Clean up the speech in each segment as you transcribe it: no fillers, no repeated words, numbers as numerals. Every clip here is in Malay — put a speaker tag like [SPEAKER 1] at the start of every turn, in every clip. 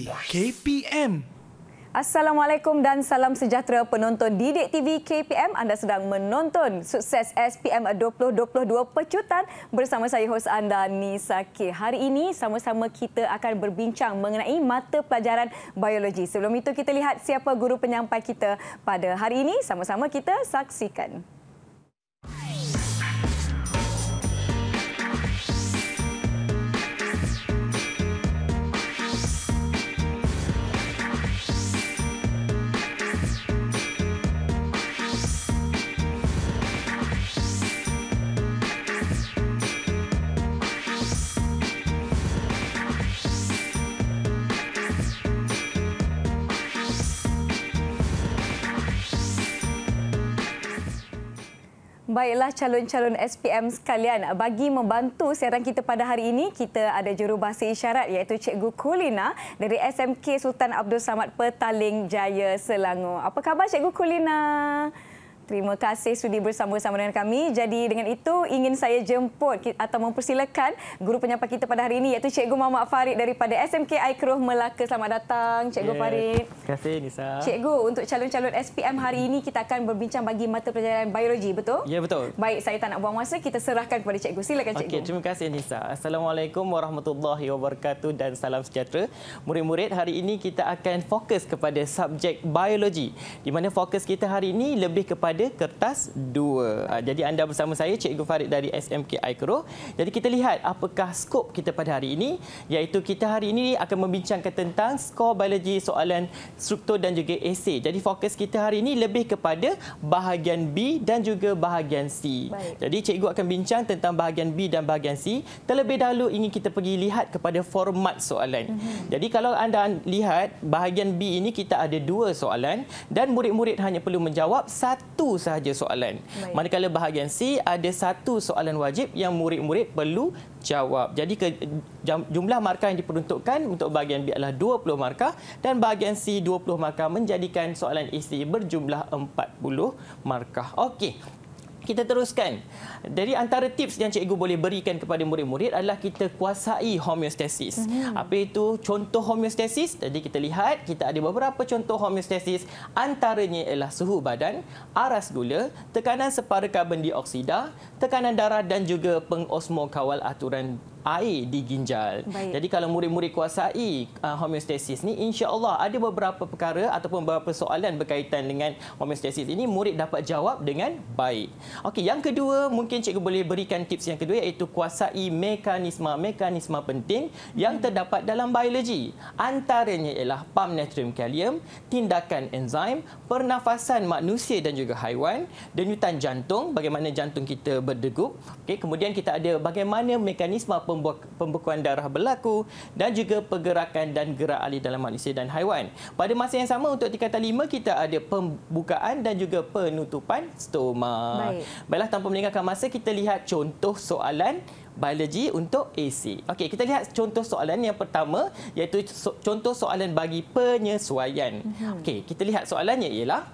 [SPEAKER 1] KPM.
[SPEAKER 2] Assalamualaikum dan salam sejahtera penonton Didik TV KPM. Anda sedang menonton Sukses SPM 2022 Pecutan bersama saya hos anda Nisa K. Hari ini sama-sama kita akan berbincang mengenai mata pelajaran biologi. Sebelum itu kita lihat siapa guru penyampai kita pada hari ini. Sama-sama kita saksikan. Baiklah calon-calon SPM sekalian, bagi membantu siaran kita pada hari ini, kita ada jurubahasa isyarat iaitu Cikgu Kulina dari SMK Sultan Abdul Samad Petaling Jaya, Selangor. Apa khabar Cikgu Kulina? Terima kasih sudi bersama-sama dengan kami. Jadi dengan itu ingin saya jemput atau mempersilakan guru penyampai kita pada hari ini iaitu Cikgu Muhammad Farid daripada SMK Aikroh Melaka. Selamat datang Cikgu Farid.
[SPEAKER 3] Terima kasih Nisa.
[SPEAKER 2] Cikgu, untuk calon-calon SPM hari ini kita akan berbincang bagi mata pelajaran biologi, betul?
[SPEAKER 3] Ya, betul.
[SPEAKER 2] Baik, saya tak nak buang masa, kita serahkan kepada Cikgu. Silakan Cikgu.
[SPEAKER 3] Okey, terima kasih Nisa. Assalamualaikum warahmatullahi wabarakatuh dan salam sejahtera. Murid-murid, hari ini kita akan fokus kepada subjek biologi. Di mana fokus kita hari ini lebih kepada kertas 2. Jadi anda bersama saya Cikgu Farid dari SMK Aikroh. Jadi kita lihat apakah skop kita pada hari ini, iaitu kita hari ini akan membincangkan tentang skor biologi soalan struktur dan juga esei. Jadi fokus kita hari ini lebih kepada bahagian B dan juga bahagian C.
[SPEAKER 2] Baik.
[SPEAKER 3] Jadi cikgu akan bincang tentang bahagian B dan bahagian C. Terlebih dahulu ingin kita pergi lihat kepada format soalan. Jadi kalau anda lihat bahagian B ini kita ada 2 soalan dan murid-murid hanya perlu menjawab 1 sahaja soalan.
[SPEAKER 2] Baik.
[SPEAKER 3] Manakala bahagian C ada 1 soalan wajib yang murid-murid perlu jawab. Jadi jumlah markah yang diperuntukkan untuk bahagian B adalah 20 markah dan bahagian C 20 markah, menjadikan soalan esei berjumlah 40 markah. Okey. Kita teruskan. Dari antara tips yang cikgu boleh berikan kepada murid-murid adalah kita kuasai homeostasis. Apa itu contoh homeostasis? Jadi kita lihat, kita ada beberapa contoh homeostasis. Antaranya ialah suhu badan, aras gula, tekanan separa karbon dioksida, tekanan darah dan juga pengosmo kawal aturan air di ginjal.
[SPEAKER 2] Baik.
[SPEAKER 3] Jadi kalau murid-murid kuasai homeostasis ni, insya-Allah ada beberapa perkara ataupun beberapa soalan berkaitan dengan homeostasis ini murid dapat jawab dengan baik. Okey, yang kedua mungkin cikgu boleh berikan tips yang kedua iaitu kuasai mekanisme penting yang terdapat dalam biologi. Antaranya ialah pam natrium kalium, tindakan enzim, pernafasan manusia dan juga haiwan, denyutan jantung, bagaimana jantung kita berdegup. Okey, kemudian kita ada bagaimana mekanisme pembekuan darah berlaku dan juga pergerakan dan gerak alih dalam manusia dan haiwan. Pada masa yang sama untuk tingkatan 5 kita ada pembukaan dan juga penutupan stoma. Baiklah, tanpa meninggalkan masa kita lihat contoh soalan biologi untuk esei. Okey, kita lihat contoh soalan yang pertama iaitu contoh soalan bagi penyesuaian. Okey, kita lihat soalannya ialah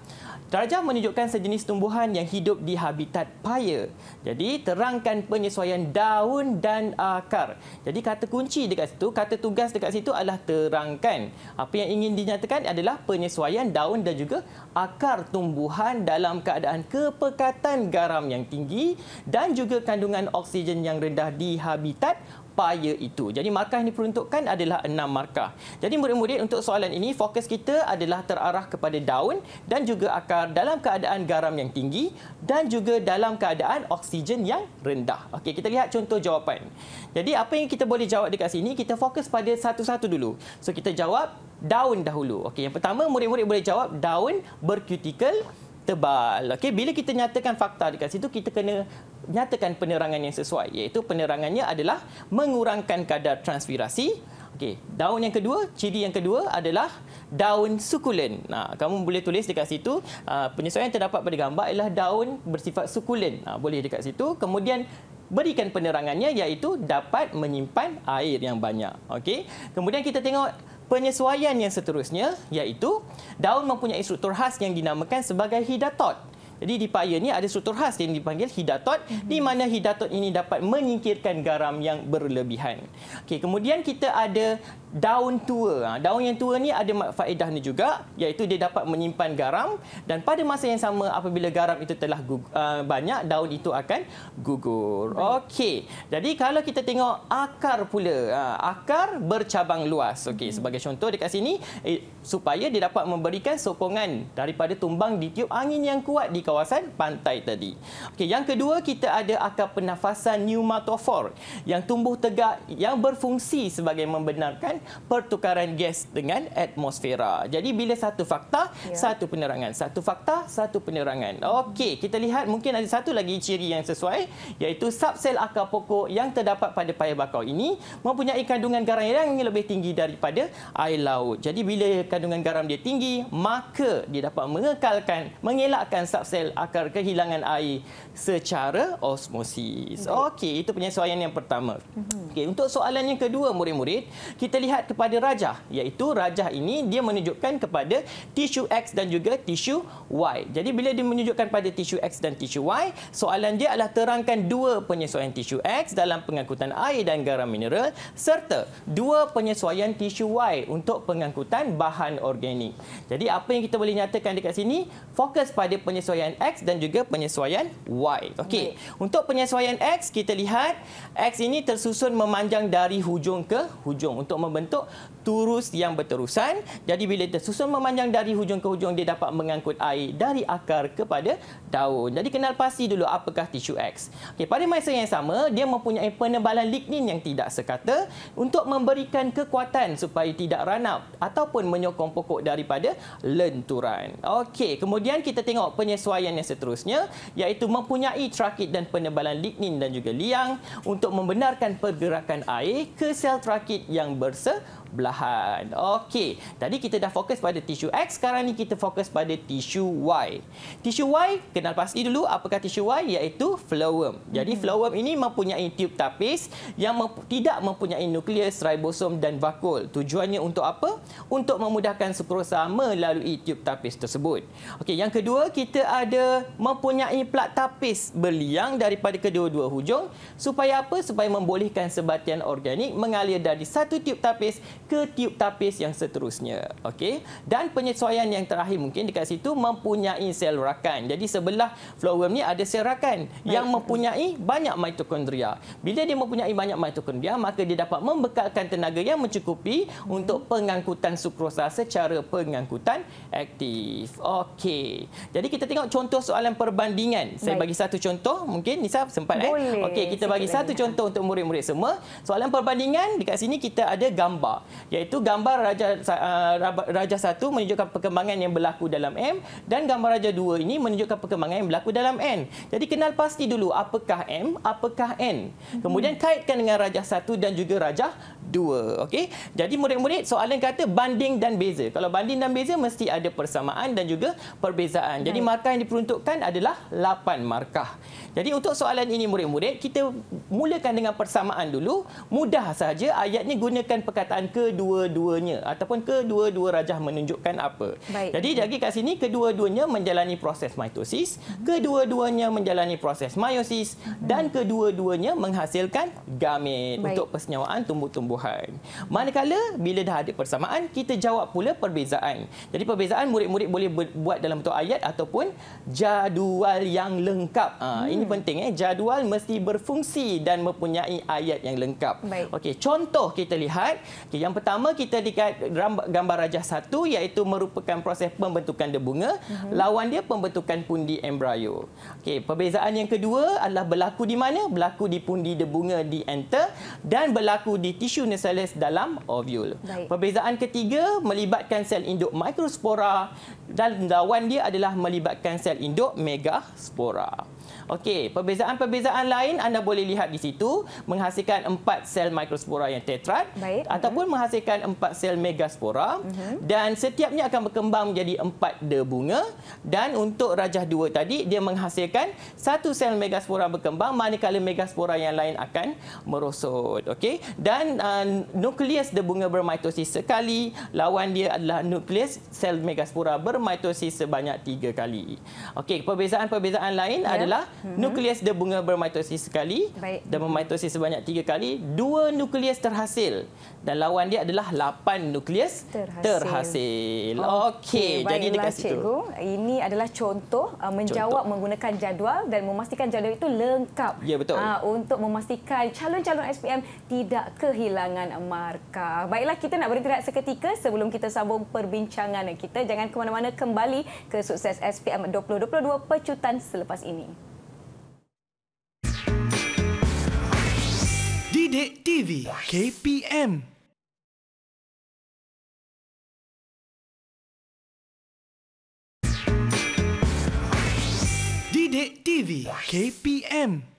[SPEAKER 3] darjah menunjukkan sejenis tumbuhan yang hidup di habitat paya. Jadi, terangkan penyesuaian daun dan akar. Jadi, kata kunci dekat situ, kata tugas dekat situ adalah terangkan. Apa yang ingin dinyatakan adalah penyesuaian daun dan juga akar tumbuhan dalam keadaan kepekatan garam yang tinggi dan juga kandungan oksigen yang rendah di habitat paya itu. Jadi markah yang diperuntukkan adalah 6 markah. Jadi murid-murid, untuk soalan ini fokus kita adalah terarah kepada daun dan juga akar dalam keadaan garam yang tinggi dan juga dalam keadaan oksigen yang rendah. Okey, kita lihat contoh jawapan. Jadi apa yang kita boleh jawab dekat sini, kita fokus pada satu-satu dulu. So kita jawab daun dahulu. Okey, yang pertama murid-murid boleh jawab daun berkutikel tebal. Okey, bila kita nyatakan fakta dekat situ, kita kena nyatakan penerangan yang sesuai, iaitu penerangannya adalah mengurangkan kadar transpirasi. Okey, daun yang kedua, ciri yang kedua adalah daun sukulen. Nah, kamu boleh tulis dekat situ, penyesuaian yang terdapat pada gambar ialah daun bersifat sukulen. Boleh dekat situ. Kemudian berikan penerangannya iaitu dapat menyimpan air yang banyak. Okey. Kemudian kita tengok penyesuaian yang seterusnya iaitu daun mempunyai struktur khas yang dinamakan sebagai hidatot. Jadi di paya ni ada struktur khas yang dipanggil hidatot, di mana hidatot ini dapat menyingkirkan garam yang berlebihan. Okey, kemudian kita ada daun tua. Daun yang tua ni ada faedahnya juga, iaitu dia dapat menyimpan garam dan pada masa yang sama apabila garam itu telah banyak, daun itu akan gugur. Okey. Jadi kalau kita tengok akar pula, akar bercabang luas. Okey, sebagai contoh dekat sini supaya dia dapat memberikan sokongan daripada tumbang di tiup angin yang kuat di kawasan pantai tadi. Okey, yang kedua kita ada akar pernafasan pneumatofor yang tumbuh tegak yang berfungsi sebagai membenarkan pertukaran gas dengan atmosfera. Jadi bila satu fakta, satu penerangan. Satu fakta, satu penerangan. Okey, kita lihat mungkin ada satu lagi ciri yang sesuai, iaitu subsel akar pokok yang terdapat pada paya bakau ini mempunyai kandungan garam yang lebih tinggi daripada air laut. Jadi bila kandungan garam dia tinggi, maka dia dapat mengelakkan subsel akar kehilangan air secara osmosis. Okey, itu penyesuaian yang pertama. Okey, untuk soalan yang kedua murid-murid, kita lihat kepada rajah, iaitu rajah ini dia menunjukkan kepada tisu X dan juga tisu Y. Jadi bila dia menunjukkan pada tisu X dan tisu Y, soalan dia adalah terangkan dua penyesuaian tisu X dalam pengangkutan air dan garam mineral serta dua penyesuaian tisu Y untuk pengangkutan bahan organik. Jadi apa yang kita boleh nyatakan dekat sini, fokus pada penyesuaian X dan juga penyesuaian Y. Okey, untuk penyesuaian X kita lihat X ini tersusun memanjang dari hujung ke hujung untuk membentuk turus yang berterusan. Jadi bila tersusun memanjang dari hujung ke hujung, dia dapat mengangkut air dari akar kepada daun. Jadi kenal pasti dulu apakah tisu X. Okey, pada masa yang sama dia mempunyai penebalan lignin yang tidak sekata untuk memberikan kekuatan supaya tidak ranap ataupun menyokong pokok daripada lenturan. Okey, kemudian kita tengok penyesuaian yang seterusnya, iaitu mempunyai trakit dan penebalan lignin dan juga liang untuk membenarkan pergerakan air ke sel trakit yang bersebelahan. Okey, tadi kita dah fokus pada tisu X, sekarang ni kita fokus pada tisu Y. Tisu Y, kenal pasti dulu apakah tisu Y, iaitu phloem. Jadi phloem ini mempunyai tiup tapis yang tidak mempunyai nukleus, ribosom dan vakul. Tujuannya untuk apa? Untuk memudahkan sukrosa melalui tiup tapis tersebut. Okey, yang kedua kita ada mempunyai plat tapis berliang daripada kedua-dua hujung supaya apa? Supaya membolehkan sebatian organik mengalir dari satu tiup tapis ke tiup tapis yang seterusnya. Okey, dan penyesuaian yang terakhir mungkin dekat situ mempunyai sel rakan. Jadi sebelah phloem ni ada sel rakan yang mempunyai banyak mitokondria. Bila dia mempunyai banyak mitokondria, maka dia dapat membekalkan tenaga yang mencukupi untuk pengangkutan sukrosa secara pengangkutan aktif. Okey, jadi kita tengok contoh soalan perbandingan. Saya bagi satu contoh, mungkin Nisa sempat okey, kita bagi satu contoh untuk murid-murid semua. Soalan perbandingan dekat sini kita ada gambar, iaitu gambar Raja 1 menunjukkan perkembangan yang berlaku dalam M dan gambar Raja 2 ini menunjukkan perkembangan yang berlaku dalam N. Jadi kenal pasti dulu apakah M, apakah N. Kemudian kaitkan dengan Raja 1 dan juga Raja 2. Okey. Jadi murid-murid, soalan kata banding dan beza. Kalau banding dan beza mesti ada persamaan dan juga perbezaan. Jadi markah yang diperuntukkan adalah 8 markah. Jadi untuk soalan ini murid-murid, kita mulakan dengan persamaan dulu. Mudah saja, ayatnya gunakan perkataan kedua-duanya ataupun kedua-dua rajah menunjukkan apa. Jadi lagi kat sini kedua-duanya menjalani proses mitosis, kedua-duanya menjalani proses meiosis dan kedua-duanya menghasilkan gamet untuk persenyawaan tumbuh-tumbuhan. Manakala bila dah ada persamaan, kita jawab pula perbezaan. Jadi perbezaan murid-murid boleh buat dalam bentuk ayat ataupun jadual yang lengkap. Ini penting, jadual mesti berfungsi dan mempunyai ayat yang lengkap. Okey, contoh kita lihat. Okay, yang pertama kita lihat gambar Raja 1, iaitu merupakan proses pembentukan debunga. Lawan dia pembentukan pundi embrio. Okey, perbezaan yang kedua adalah berlaku di mana? Berlaku di pundi debunga di enter dan berlaku di tisu nucellus dalam ovule. Perbezaan ketiga melibatkan sel induk microspora dan lawan dia adalah melibatkan sel induk megaspora. Okey, perbezaan-perbezaan lain anda boleh lihat di situ, menghasilkan 4 sel microspora yang tetrad ataupun menghasilkan 4 sel megaspora dan setiapnya akan berkembang menjadi 4 debunga, dan untuk Rajah 2 tadi dia menghasilkan 1 sel megaspora berkembang manakala megaspora yang lain akan merosot. Okey, dan nukleus debunga bermitosis sekali, lawan dia adalah nukleus sel megaspora bermitosis sebanyak 3 kali. Okey, perbezaan-perbezaan lain adalah adalah nukleus bunga bermitosis sekali dan bermitosis sebanyak 3 kali, 2 nukleus terhasil. Dan lawan dia adalah 8 nukleus terhasil. Okey, jadi dekat situ.
[SPEAKER 2] Cikgu, ini adalah contoh menjawab menggunakan jadual dan memastikan jadual itu lengkap.
[SPEAKER 3] Ya, betul.
[SPEAKER 2] Untuk memastikan calon-calon SPM tidak kehilangan markah. Baiklah, kita nak berhenti seketika sebelum kita sambung perbincangan kita. Jangan ke mana-mana, kembali ke Sukses SPM 2022 pecutan selepas ini.
[SPEAKER 1] Didik TV KPM. Didik TV KPM.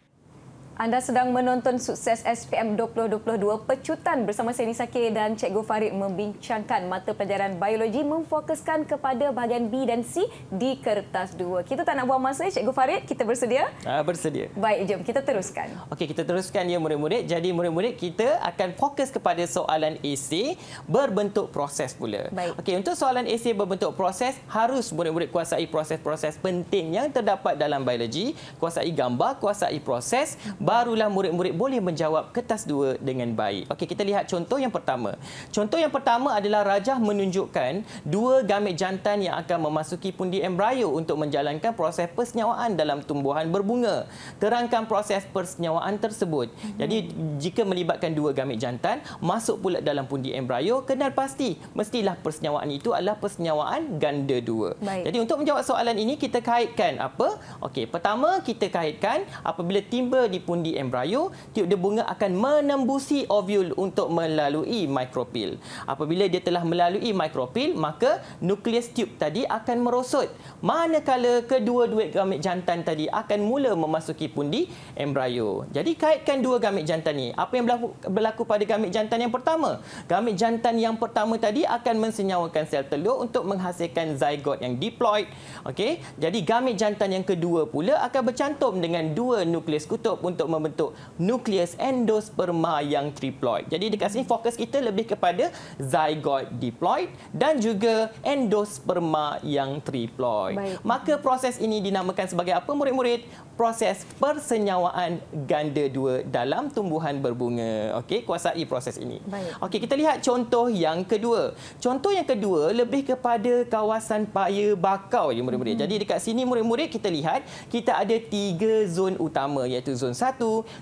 [SPEAKER 2] Anda sedang menonton Sukses SPM 2022 pecutan bersama saya Nisa K dan Cikgu Farid membincangkan mata pelajaran biologi memfokuskan kepada bahagian B dan C di kertas 2. Kita tak nak buang masa, Cikgu Farid, kita bersedia?
[SPEAKER 3] Bersedia.
[SPEAKER 2] Baik, jom kita teruskan.
[SPEAKER 3] Okey, kita teruskan ya murid-murid. Jadi murid-murid kita akan fokus kepada soalan esei berbentuk proses pula. Okey, untuk soalan esei berbentuk proses harus murid-murid kuasai proses-proses penting yang terdapat dalam biologi, kuasai gambar, kuasai proses, barulah murid-murid boleh menjawab kertas 2 dengan baik. Okey, kita lihat contoh yang pertama. Contoh yang pertama adalah rajah menunjukkan 2 gamit jantan yang akan memasuki pundi embrio untuk menjalankan proses persenyawaan dalam tumbuhan berbunga. Terangkan proses persenyawaan tersebut. Jadi, jika melibatkan 2 gamit jantan masuk pula dalam pundi embrio, kenal pasti mestilah persenyawaan itu adalah persenyawaan ganda 2. Jadi, untuk menjawab soalan ini kita kaitkan apa? Okey, pertama kita kaitkan apabila tiba di pundi embrio, tiup de bunga akan menembusi ovul untuk melalui mikropil. Apabila dia telah melalui mikropil, maka nukleus tiup tadi akan merosot. Manakala kedua-dua gamit jantan tadi akan mula memasuki pundi embrio. Jadi kaitkan 2 gamit jantan ni. Apa yang berlaku pada gamit jantan yang pertama? Gamit jantan yang pertama tadi akan mensenyawakan sel telur untuk menghasilkan zygote yang diploid. Okey, jadi gamit jantan yang kedua pula akan bercantum dengan 2 nukleus kutub untuk membentuk nukleus endosperma yang triploid. Jadi dekat sini fokus kita lebih kepada zygote diploid dan juga endosperma yang triploid. Maka proses ini dinamakan sebagai apa murid-murid? Proses persenyawaan ganda 2 dalam tumbuhan berbunga. Okey, kuasai proses ini. Okey, kita lihat contoh yang kedua. Contoh yang kedua lebih kepada kawasan paya bakau ya murid-murid. Jadi dekat sini murid-murid kita lihat kita ada 3 zon utama iaitu zon 1,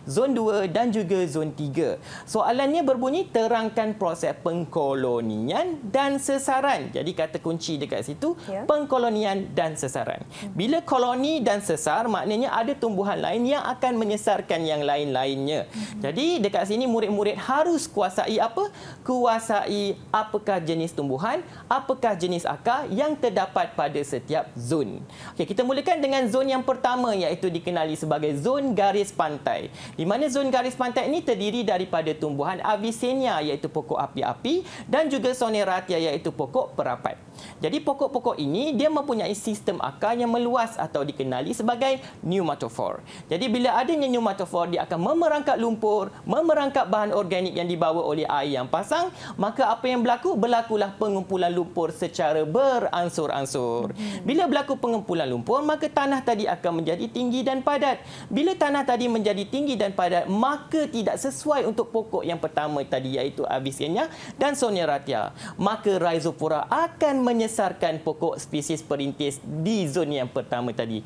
[SPEAKER 3] zon 2 dan juga zon 3. Soalannya berbunyi terangkan proses pengkolonian dan sesaran. Jadi kata kunci dekat situ pengkolonian dan sesaran. Bila koloni dan sesar maknanya ada tumbuhan lain yang akan menyesarkan yang lain-lainnya. Jadi dekat sini murid-murid harus kuasai apa? Kuasai apakah jenis tumbuhan, apakah jenis akar yang terdapat pada setiap zon. Okey, kita mulakan dengan zon yang pertama iaitu dikenali sebagai zon garis pantai. Di mana zon garis pantai ini terdiri daripada tumbuhan Avicennia iaitu pokok api-api dan juga Soneratia iaitu pokok perapat. Jadi pokok-pokok ini dia mempunyai sistem akar yang meluas atau dikenali sebagai pneumatophore. Jadi bila adanya pneumatophore dia akan memerangkap lumpur, memerangkap bahan organik yang dibawa oleh air yang pasang, maka apa yang berlaku? Berlakulah pengumpulan lumpur secara beransur-ansur. Bila berlaku pengumpulan lumpur, maka tanah tadi akan menjadi tinggi dan padat. Bila tanah tadi menjadi tinggi dan padat, maka tidak sesuai untuk pokok yang pertama tadi iaitu Avicennia dan Soneratia. Maka Rhizopora akan menyesarkan pokok spesies perintis di zon yang pertama tadi.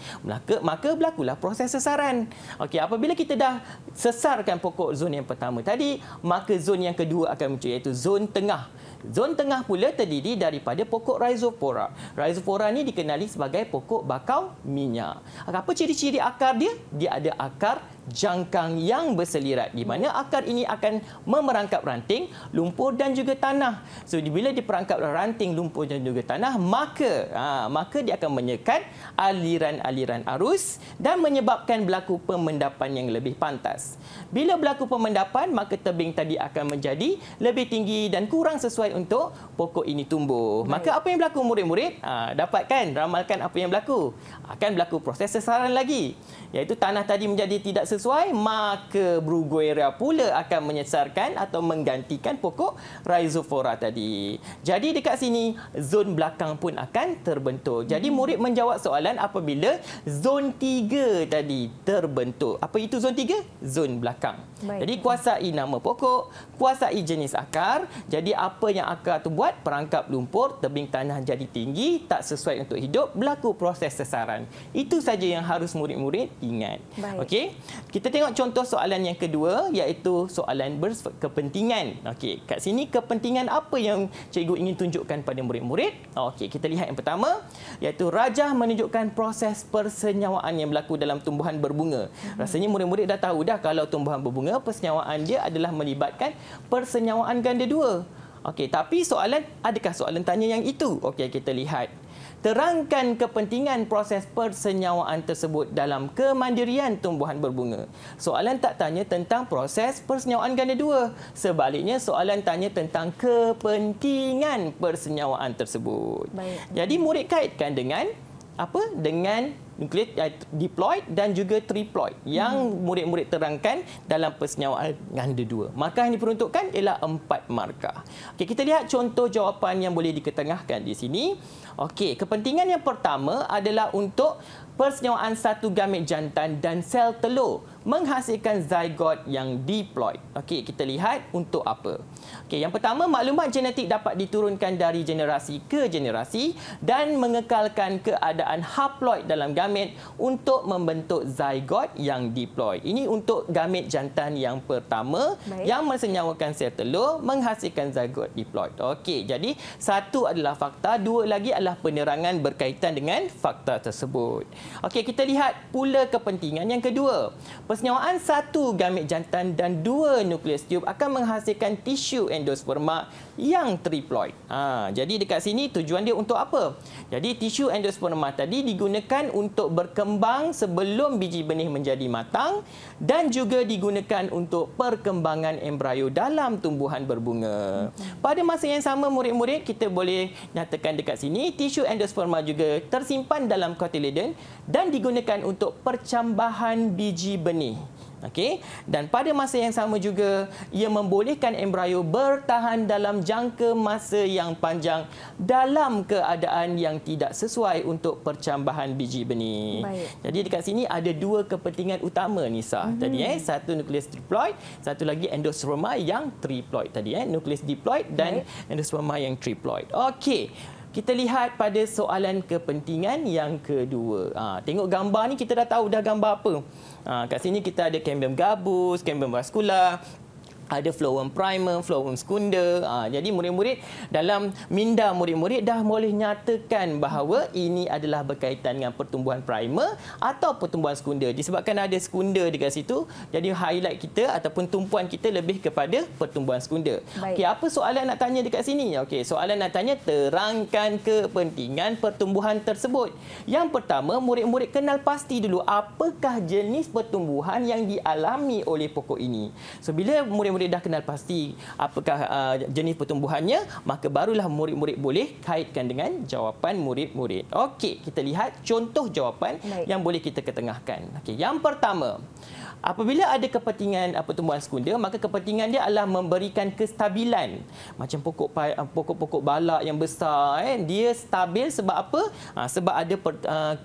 [SPEAKER 3] Maka berlakulah proses sesaran. Okey, apabila kita dah sesarkan pokok zon yang pertama tadi, maka zon yang kedua akan muncul iaitu zon tengah. Zon tengah pula terdiri daripada pokok Rhizopora. Rhizopora ni dikenali sebagai pokok bakau minyak. Apa ciri-ciri akar dia? Dia ada akar jangkang yang berselirat di mana akar ini akan memerangkap ranting, lumpur dan juga tanah. So bila diperangkap ranting, lumpur dan juga tanah, maka dia akan menyekat aliran-aliran arus dan menyebabkan berlaku pemendapan yang lebih pantas. Bila berlaku pemendapan, maka tebing tadi akan menjadi lebih tinggi dan kurang sesuai sesuai untuk pokok ini tumbuh. Maka apa yang berlaku murid-murid? Dapatkan, ramalkan apa yang berlaku. Akan berlaku proses sesaran lagi. Iaitu tanah tadi menjadi tidak sesuai, maka Bruguiera pula akan menyesarkan atau menggantikan pokok Rhizophora tadi. Jadi dekat sini, zon belakang pun akan terbentuk. Jadi murid menjawab soalan apabila zon 3 tadi terbentuk. Apa itu zon 3? Zon belakang. Jadi kuasai nama pokok, kuasai jenis akar. Jadi apa yang akar tu buat? Perangkap lumpur, tebing tanah jadi tinggi, tak sesuai untuk hidup, berlaku proses sesaran. Itu saja yang harus murid-murid ingat. Okey. Kita tengok contoh soalan yang kedua, iaitu soalan berkepentingan. Okey, kat sini kepentingan apa yang cikgu ingin tunjukkan pada murid-murid? Okey, kita lihat yang pertama, iaitu rajah menunjukkan proses persenyawaan yang berlaku dalam tumbuhan berbunga. Rasanya murid-murid dah tahu dah kalau tumbuhan berbunga, persenyawaan dia adalah melibatkan persenyawaan ganda dua. Okey, tapi soalan, adakah soalan tanya yang itu? Okey, kita lihat. Terangkan kepentingan proses persenyawaan tersebut dalam kemandirian tumbuhan berbunga. Soalan tak tanya tentang proses persenyawaan ganda dua. Sebaliknya, soalan tanya tentang kepentingan persenyawaan tersebut. Jadi, murid kaitkan dengan apa? Dengan nukleus diploid dan juga triploid yang murid-murid terangkan dalam persenyawaan ganda dua. Markah yang diperuntukkan ialah 4 markah. Okey, kita lihat contoh jawapan yang boleh diketengahkan di sini. Okey, kepentingan yang pertama adalah untuk persenyawaan satu gamet jantan dan sel telur menghasilkan zygot yang diploid. Okey, kita lihat untuk apa. Okey, yang pertama, maklumat genetik dapat diturunkan dari generasi ke generasi dan mengekalkan keadaan haploid dalam gamet untuk membentuk zygot yang diploid. Ini untuk gamet jantan yang pertama yang mensenyawakan sel telur menghasilkan zygot diploid. Okey, jadi satu adalah fakta, dua lagi adalah penerangan berkaitan dengan fakta tersebut. Okey, kita lihat pula kepentingan yang kedua. Persenyawaan satu gamet jantan dan 2 nukleus tube akan menghasilkan tisu endosperma yang triploid. Jadi dekat sini tujuan dia untuk apa? Jadi tisu endosperma tadi digunakan untuk berkembang sebelum biji benih menjadi matang dan juga digunakan untuk perkembangan embrio dalam tumbuhan berbunga. Pada masa yang sama, murid-murid, kita boleh nyatakan dekat sini tisu endosperma juga tersimpan dalam cotyledon dan digunakan untuk percambahan biji benih. Okey, dan pada masa yang sama juga ia membolehkan embrio bertahan dalam jangka masa yang panjang dalam keadaan yang tidak sesuai untuk percambahan biji benih. Jadi dekat sini ada 2 kepentingan utama, Nisa. Tadi satu nukleus triploid, satu lagi endosperma yang triploid tadi, nukleus diploid dan endosperma yang triploid. Okey. Kita lihat pada soalan kepentingan yang kedua. Tengok gambar ni, kita dah tahu dah gambar apa. Kat sini kita ada cambium gabus, cambium vascular, ada phloem primer, phloem secunda. Jadi murid-murid dalam minda murid-murid dah boleh nyatakan bahawa ini adalah berkaitan dengan pertumbuhan primer atau pertumbuhan secunda. Disebabkan ada secunda dekat situ, jadi highlight kita ataupun tumpuan kita lebih kepada pertumbuhan secunda. Okey, apa soalan nak tanya dekat sini? Okey, soalan nak tanya terangkan kepentingan pertumbuhan tersebut. Yang pertama, murid-murid kenal pasti dulu apakah jenis pertumbuhan yang dialami oleh pokok ini. So bila murid-murid dah kenal pasti apakah jenis pertumbuhannya, maka barulah murid-murid boleh kaitkan dengan jawapan murid-murid. Okey, kita lihat contoh jawapan yang boleh kita ketengahkan. Okey, yang pertama, apabila ada kepentingan pertumbuhan sekunda, maka kepentingan dia adalah memberikan kestabilan. Macam pokok-pokok balak yang besar, dia stabil sebab apa? Sebab ada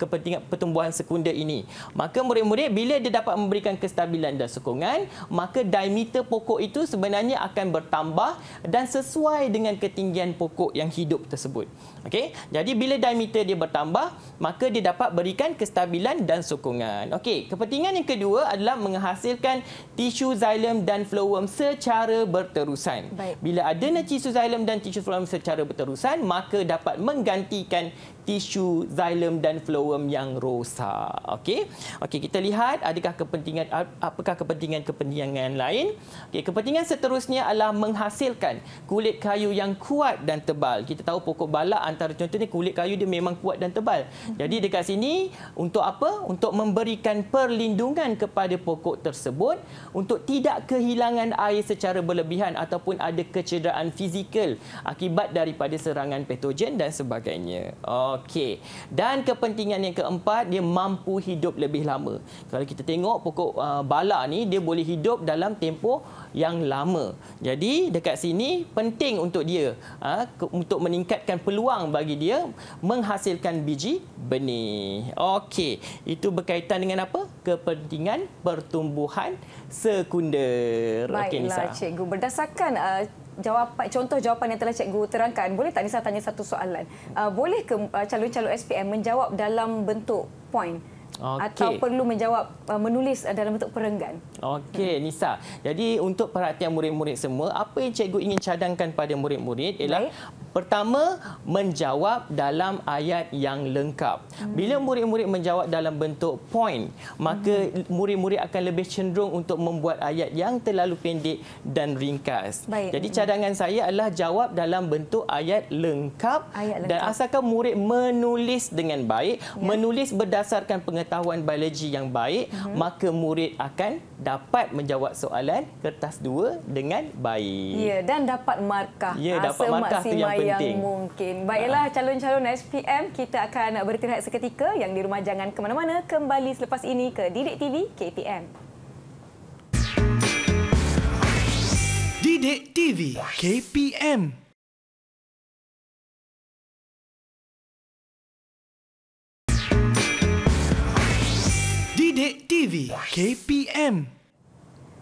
[SPEAKER 3] kepentingan pertumbuhan sekunda ini. Maka murid-murid bila dia dapat memberikan kestabilan dan sokongan, maka diameter pokok itu sebenarnya akan bertambah dan sesuai dengan ketinggian pokok yang hidup tersebut. Okey, jadi bila diameter dia bertambah, maka dia dapat berikan kestabilan dan sokongan. Okey, kepentingan yang kedua adalah menghasilkan tisu xylem dan phloem secara berterusan. Bila adanya tisu xylem dan tisu phloem secara berterusan, maka dapat menggantikan tisu xilem dan phloem yang rosak. Okey. Okey, kita lihat apakah kepentingan lain. Okey, kepentingan seterusnya adalah menghasilkan kulit kayu yang kuat dan tebal. Kita tahu pokok balak antara contohnya kulit kayu dia memang kuat dan tebal. Jadi dekat sini untuk apa? Untuk memberikan perlindungan kepada pokok tersebut untuk tidak kehilangan air secara berlebihan ataupun ada kecederaan fizikal akibat daripada serangan patogen dan sebagainya. Okey. Dan kepentingan yang keempat, dia mampu hidup lebih lama. Kalau kita tengok pokok balak ni, dia boleh hidup dalam tempoh yang lama. Jadi dekat sini penting untuk dia untuk meningkatkan peluang bagi dia menghasilkan biji benih. Okey, itu berkaitan dengan apa? Kepentingan pertumbuhan sekunder.
[SPEAKER 2] Baiklah, cikgu. Berdasarkan contoh jawapan yang telah cikgu terangkan, boleh tak Nisa tanya satu soalan? Boleh ke calon-calon SPM menjawab dalam bentuk point? Atau perlu menulis dalam bentuk perenggan? Okey,
[SPEAKER 3] Nisa. Jadi untuk perhatian murid-murid semua, apa yang cikgu ingin cadangkan pada murid-murid ialah pertama, menjawab dalam ayat yang lengkap. Bila murid-murid menjawab dalam bentuk point, maka murid-murid akan lebih cenderung untuk membuat ayat yang terlalu pendek dan ringkas. Jadi cadangan saya adalah jawab dalam bentuk ayat lengkap. Dan asalkan murid menulis dengan baik, menulis berdasarkan pengetahuan biologi yang baik, maka murid akan dapat menjawab soalan kertas 2 dengan baik.
[SPEAKER 2] Ya, dan dapat markah.
[SPEAKER 3] Ya, dapat markah itu yang penting.
[SPEAKER 2] Yang mungkin. Baiklah, calon-calon SPM, kita akan beristirahat seketika. Yang di rumah jangan ke mana-mana. Kembali selepas ini ke Didik TV KPM.
[SPEAKER 1] Didik TV KPM. Didik TV KPM.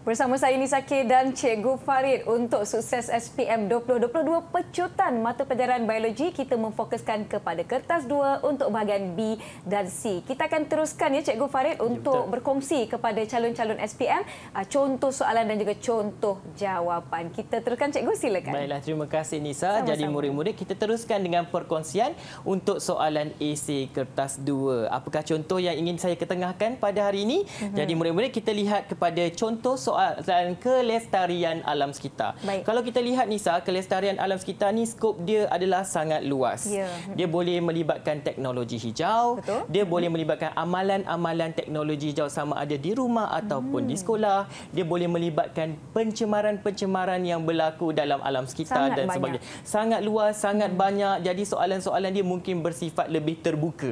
[SPEAKER 2] Bersama saya Nisa K dan Cikgu Farid untuk sukses SPM 2022 pecutan mata pelajaran biologi, kita memfokuskan kepada kertas 2 untuk bahagian B dan C. Kita akan teruskan ya Cikgu Farid untuk berkongsi kepada calon-calon SPM contoh soalan dan juga contoh jawapan. Kita teruskan Cikgu, silakan.
[SPEAKER 3] Baiklah, terima kasih Nisa. Sama-sama. Jadi murid-murid, kita teruskan dengan perkongsian untuk soalan esei kertas 2. Apakah contoh yang ingin saya ketengahkan pada hari ini? Jadi murid-murid, kita lihat kepada contoh soalan kelestarian alam sekitar. Kalau kita lihat Nisa, kelestarian alam sekitar ni skop dia adalah sangat luas. Dia boleh melibatkan teknologi hijau, dia boleh melibatkan amalan-amalan teknologi hijau sama ada di rumah ataupun di sekolah, dia boleh melibatkan pencemaran-pencemaran yang berlaku dalam alam sekitar dan sebagainya. Sangat luas, sangat banyak. Jadi soalan-soalan dia mungkin bersifat lebih terbuka.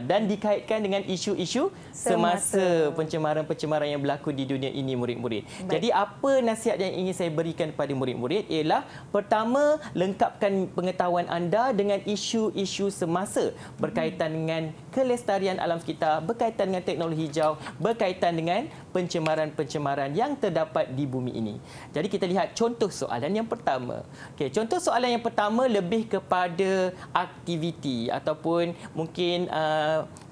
[SPEAKER 3] Dan dikaitkan dengan isu-isu semasa pencemaran-pencemaran yang berlaku di dunia ini murid-murid. Jadi apa nasihat yang ingin saya berikan kepada murid-murid ialah pertama, lengkapkan pengetahuan anda dengan isu-isu semasa berkaitan dengan kelestarian alam sekitar, berkaitan dengan teknologi hijau, berkaitan dengan pencemaran-pencemaran yang terdapat di bumi ini. Jadi kita lihat contoh soalan yang pertama. Okey, contoh soalan yang pertama lebih kepada aktiviti ataupun mungkin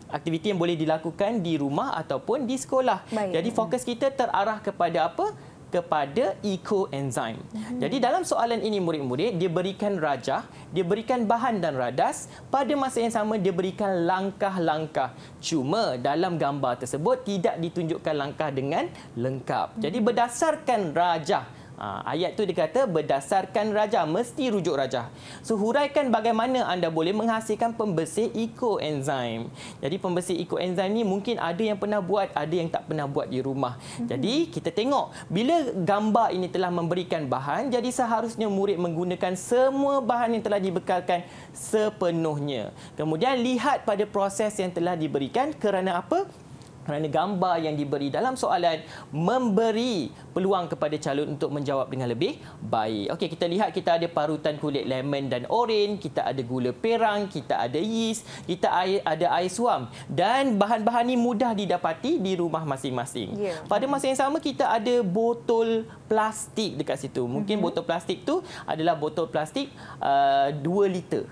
[SPEAKER 3] aktiviti yang boleh dilakukan di rumah ataupun di sekolah. Jadi fokus kita terarah kepada apa? Kepada ekoenzim. Jadi dalam soalan ini murid-murid, dia berikan rajah, dia berikan bahan dan radas, pada masa yang sama dia berikan langkah-langkah. Cuma dalam gambar tersebut tidak ditunjukkan langkah dengan lengkap. Jadi berdasarkan rajah, ayat tu dikata berdasarkan rajah, mesti rujuk rajah. So huraikan bagaimana anda boleh menghasilkan pembersih ekoenzim. Jadi pembersih ekoenzim ni mungkin ada yang pernah buat, ada yang tak pernah buat di rumah. Jadi kita tengok bila gambar ini telah memberikan bahan, jadi seharusnya murid menggunakan semua bahan yang telah dibekalkan sepenuhnya. Kemudian lihat pada proses yang telah diberikan, kerana apa? Kerana gambar yang diberi dalam soalan memberi peluang kepada calon untuk menjawab dengan lebih baik. Okey, kita lihat kita ada parutan kulit lemon dan oren, kita ada gula perang, kita ada yeast, kita ada air suam. Dan bahan-bahan ini mudah didapati di rumah masing-masing. Pada masa yang sama kita ada botol plastik dekat situ. Mungkin botol plastik tu adalah botol plastik 2 liter.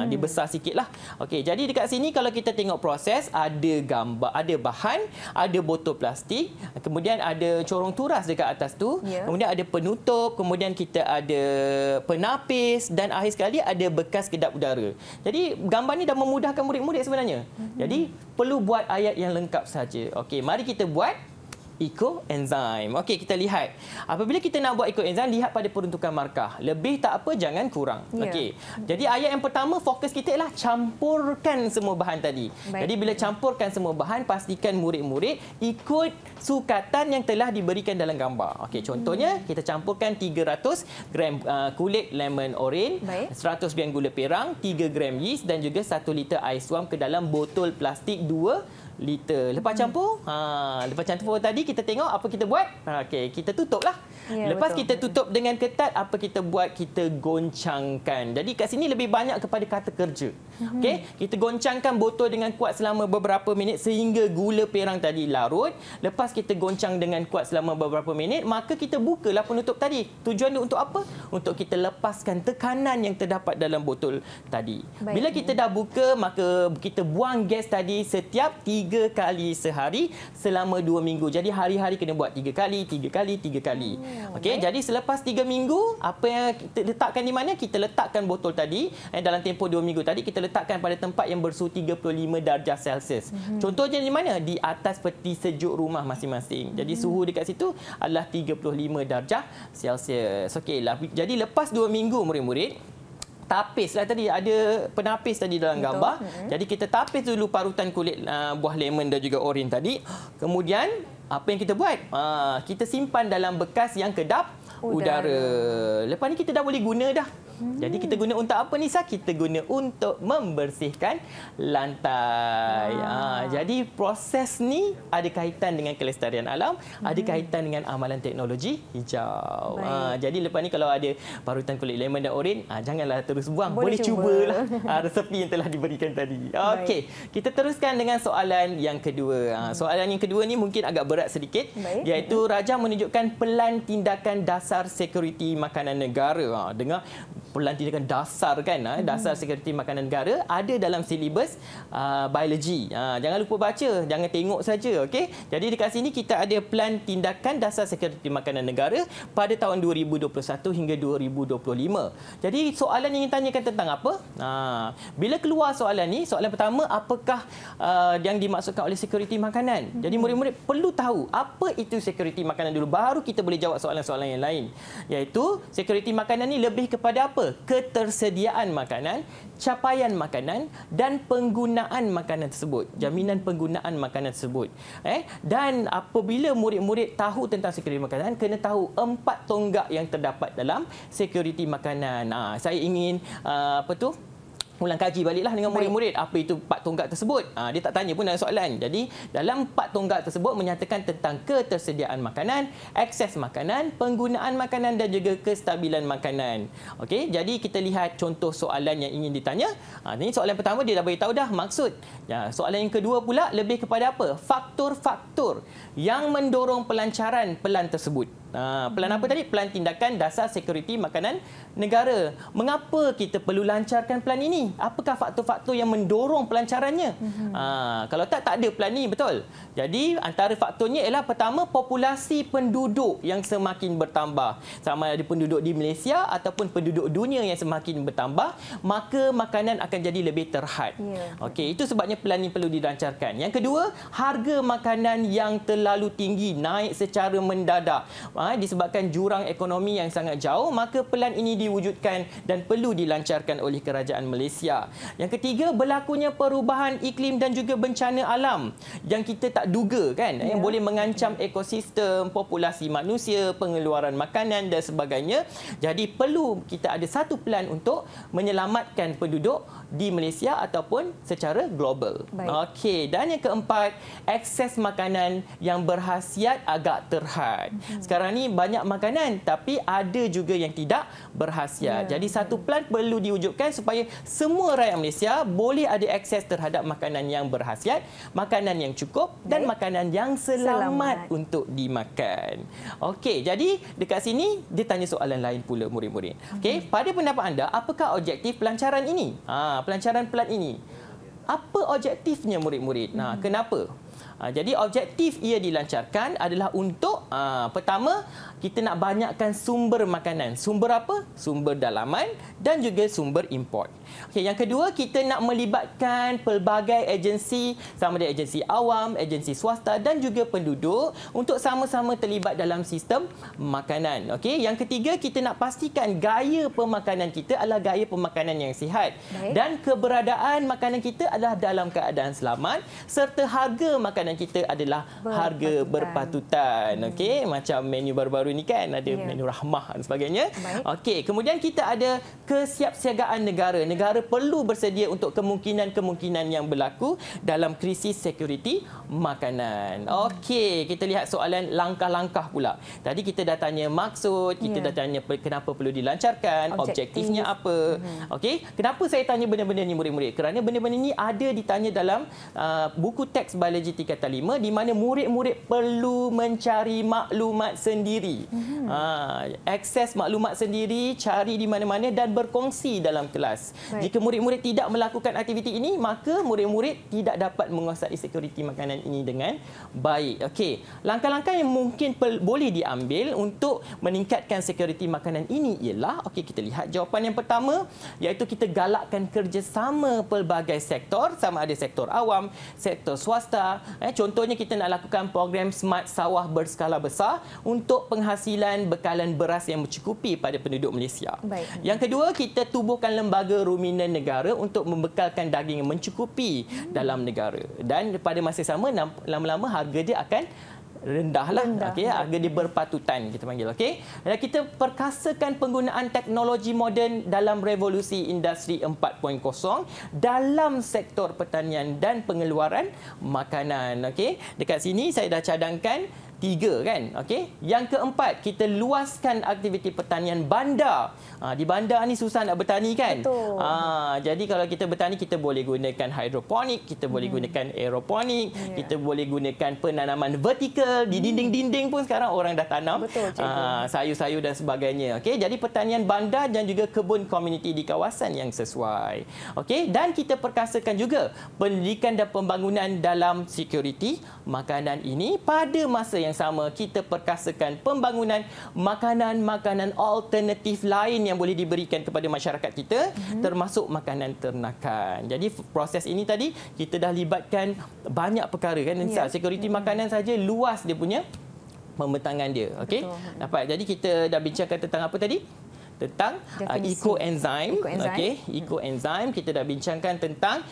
[SPEAKER 3] Dia besar sikitlah. Okey, jadi dekat sini kalau kita tengok proses, ada gambar, ada bahan, depan ada botol plastik, kemudian ada corong turas dekat atas tu, kemudian ada penutup, kemudian kita ada penapis dan akhir sekali ada bekas kedap udara. Jadi gambar ni dah memudahkan murid-murid sebenarnya. Jadi perlu buat ayat yang lengkap saja. Okey, mari kita buat eco-enzim. Okey, kita lihat. Apabila kita nak buat eco-enzim, lihat pada peruntukan markah. Lebih tak apa, jangan kurang. Okey. Jadi ayat yang pertama, fokus kita ialah campurkan semua bahan tadi. Jadi bila campurkan semua bahan, pastikan murid-murid ikut sukatan yang telah diberikan dalam gambar. Okey, contohnya kita campurkan 300 gram kulit lemon orange, 100 gram gula perang, 3 gram yeast dan juga 1 liter air suam ke dalam botol plastik 2 liter. Lepas campur, lepas campur tadi kita tengok apa kita buat. Okey, kita tutuplah. Lepas betul. Kita tutup dengan ketat, apa kita buat? Kita goncangkan. Jadi kat sini lebih banyak kepada kata kerja. Okey, kita goncangkan botol dengan kuat selama beberapa minit sehingga gula perang tadi larut. Lepas kita goncang dengan kuat selama beberapa minit, maka kita bukalah penutup tadi. Tujuan dia untuk apa? Untuk kita lepaskan tekanan yang terdapat dalam botol tadi. Bila kita dah buka, maka kita buang gas tadi setiap 3 kali sehari selama 2 minggu. Jadi hari-hari kena buat 3 kali, 3 kali, 3 kali. Okey, jadi selepas 3 minggu, apa yang kita letakkan di mana? Kita letakkan botol tadi dalam tempoh 2 minggu tadi, kita letakkan pada tempat yang bersuhu 35 darjah Celsius. Contohnya di mana? Di atas peti sejuk rumah masing-masing. Jadi suhu dekat situ adalah 35 darjah Celsius. Okeylah. Jadi lepas 2 minggu murid-murid, tapislah tadi, ada penapis tadi dalam gambar. Jadi kita tapis dulu parutan kulit buah lemon dan juga oren tadi. Kemudian apa yang kita buat? Kita simpan dalam bekas yang kedap udara. Lepas ni kita dah boleh guna dah. Jadi kita guna untuk apa ni, Sah? Kita guna untuk membersihkan lantai. Jadi proses ni ada kaitan dengan kelestarian alam, ada kaitan dengan amalan teknologi hijau. Jadi lepas ni kalau ada parutan kulit lemon dan oren, janganlah terus buang. Boleh cubalah resepi yang telah diberikan tadi. Okey, kita teruskan dengan soalan yang kedua. Soalan yang kedua ni mungkin agak berat sedikit, iaitu Raja menunjukkan pelan tindakan dasar sekuriti makanan negara. Dengar pelan tindakan dasar kan, dasar sekuriti makanan negara ada dalam silibus biologi. Jangan lupa baca, jangan tengok saja. Okey, jadi dekat sini kita ada pelan tindakan dasar sekuriti makanan negara pada tahun 2021 hingga 2025. Jadi soalan yang ingin tanyakan tentang apa? Bila keluar soalan ni, soalan pertama, apakah yang dimaksudkan oleh sekuriti makanan? Jadi murid-murid perlu tahu apa itu sekuriti makanan dulu, baru kita boleh jawab soalan-soalan yang lain. Iaitu sekuriti makanan ni lebih kepada apa? Ketersediaan makanan, capaian makanan dan penggunaan makanan tersebut. Jaminan penggunaan makanan tersebut. Dan apabila murid-murid tahu tentang sekuriti makanan, kena tahu 4 tonggak yang terdapat dalam sekuriti makanan. Saya ingin ulang kaji baliklah dengan murid-murid apa itu 4 tonggak tersebut. Dia tak tanya pun dalam soalan. Jadi dalam 4 tonggak tersebut menyatakan tentang ketersediaan makanan, akses makanan, penggunaan makanan dan juga kestabilan makanan. Okey, jadi kita lihat contoh soalan yang ingin ditanya. Ini soalan pertama dia dah beritahu dah maksud. Soalan yang kedua pula lebih kepada apa? Faktor-faktor yang mendorong pelancaran pelan tersebut. Pelan apa tadi? Pelan tindakan dasar sekuriti makanan negara. Mengapa kita perlu lancarkan pelan ini? Apakah faktor-faktor yang mendorong pelancarannya? Kalau tak ada pelan ni, betul. Jadi antara faktornya ialah pertama, populasi penduduk yang semakin bertambah. Sama ada penduduk di Malaysia ataupun penduduk dunia yang semakin bertambah, maka makanan akan jadi lebih terhad. Okey, itu sebabnya pelan ini perlu dilancarkan. Yang kedua, harga makanan yang terlalu tinggi, naik secara mendadak. Disebabkan jurang ekonomi yang sangat jauh, maka pelan ini diwujudkan dan perlu dilancarkan oleh kerajaan Malaysia. Yang ketiga, berlakunya perubahan iklim dan juga bencana alam yang kita tak duga kan, yang boleh mengancam ekosistem, populasi manusia, pengeluaran makanan dan sebagainya. Jadi perlu kita ada satu pelan untuk menyelamatkan penduduk di Malaysia ataupun secara global. Okey, dan yang keempat, akses makanan yang berkhasiat agak terhad. Sekarang ni banyak makanan tapi ada juga yang tidak berkhasiat. Jadi satu pelan perlu diwujudkan supaya semua rakyat Malaysia boleh ada akses terhadap makanan yang berkhasiat, makanan yang cukup dan makanan yang selamat untuk dimakan. Okey, jadi dekat sini dia tanya soalan lain pula murid-murid. Okey, pada pendapat anda, apakah objektif pelancaran ini? Pelancaran pelan ini. Apa objektifnya murid-murid? Kenapa? Jadi objektif ia dilancarkan adalah untuk pertama, kita nak banyakkan sumber makanan. Sumber apa? Sumber dalaman dan juga sumber import. Okey, yang kedua, kita nak melibatkan pelbagai agensi, sama ada agensi awam, agensi swasta dan juga penduduk untuk sama-sama terlibat dalam sistem makanan. Okey, yang ketiga, kita nak pastikan gaya pemakanan kita adalah gaya pemakanan yang sihat.
[SPEAKER 2] Baik.
[SPEAKER 3] Dan keberadaan makanan kita adalah dalam keadaan selamat serta harga makanan kita adalah harga berpatutan. Okey, macam menu baru-baru ni kan ada menu rahmah dan sebagainya. Okey, kemudian kita ada kesiapsiagaan negara. Negara perlu bersedia untuk kemungkinan-kemungkinan yang berlaku dalam krisis sekuriti makanan. Okey, kita lihat soalan langkah-langkah pula. Tadi kita dah tanya maksud, kita dah tanya kenapa perlu dilancarkan, objektifnya apa. Okey, kenapa saya tanya benda-benda ni murid-murid? Kerana benda-benda ni ada ditanya dalam buku teks biologi tingkatan 5 di mana murid-murid perlu mencari maklumat sendiri. Akses maklumat sendiri, cari di mana-mana dan berkongsi dalam kelas. Jika murid-murid tidak melakukan aktiviti ini, maka murid-murid tidak dapat menguasai sekuriti makanan ini dengan baik. Okey, langkah-langkah yang mungkin boleh diambil untuk meningkatkan sekuriti makanan ini ialah, okey, kita lihat jawapan yang pertama, iaitu kita galakkan kerjasama pelbagai sektor, sama ada sektor awam, sektor swasta. Contohnya kita nak lakukan program Smart Sawah berskala besar untuk penghasilan bekalan beras yang mencukupi pada penduduk Malaysia. Yang kedua, kita tubuhkan lembaga ruminan negara untuk membekalkan daging yang mencukupi dalam negara. Dan pada masa sama, lama-lama harga dia akan rendahlah. Okey, harga dia berpatutan kita panggil. Okey, dan kita perkasakan penggunaan teknologi moden dalam revolusi industri 4.0 dalam sektor pertanian dan pengeluaran makanan. Okey, dekat sini saya dah cadangkan 3 kan. Okey. Yang keempat, kita luaskan aktiviti pertanian bandar. Di bandar ni susah nak bertani kan?
[SPEAKER 2] Betul.
[SPEAKER 3] Jadi kalau kita bertani, kita boleh gunakan hidroponik, kita boleh gunakan aeroponik, kita boleh gunakan penanaman vertikal di dinding-dinding pun sekarang orang dah tanam.
[SPEAKER 2] Betul,
[SPEAKER 3] sayur-sayur dan sebagainya. Okey, jadi pertanian bandar dan juga kebun komuniti di kawasan yang sesuai. Okey, dan kita perkasakan juga pendidikan dan pembangunan dalam sekuriti makanan ini. Pada masa yang sama, kita perkasakan pembangunan makanan-makanan alternatif lain yang boleh diberikan kepada masyarakat kita, termasuk makanan ternakan. Jadi proses ini tadi kita dah libatkan banyak perkara kan. Sekuriti makanan saja luas dia punya pembentangan dia. Okey, dapat. Jadi kita dah bincangkan tentang apa tadi? Tentang ecoenzyme. Okey, ecoenzyme kita dah bincangkan tentang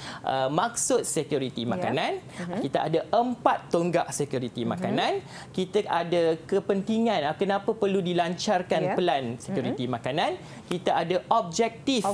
[SPEAKER 3] maksud sekuriti makanan. Kita ada 4 tonggak sekuriti makanan. Kita ada kepentingan kenapa perlu dilancarkan pelan sekuriti makanan. Kita ada objektif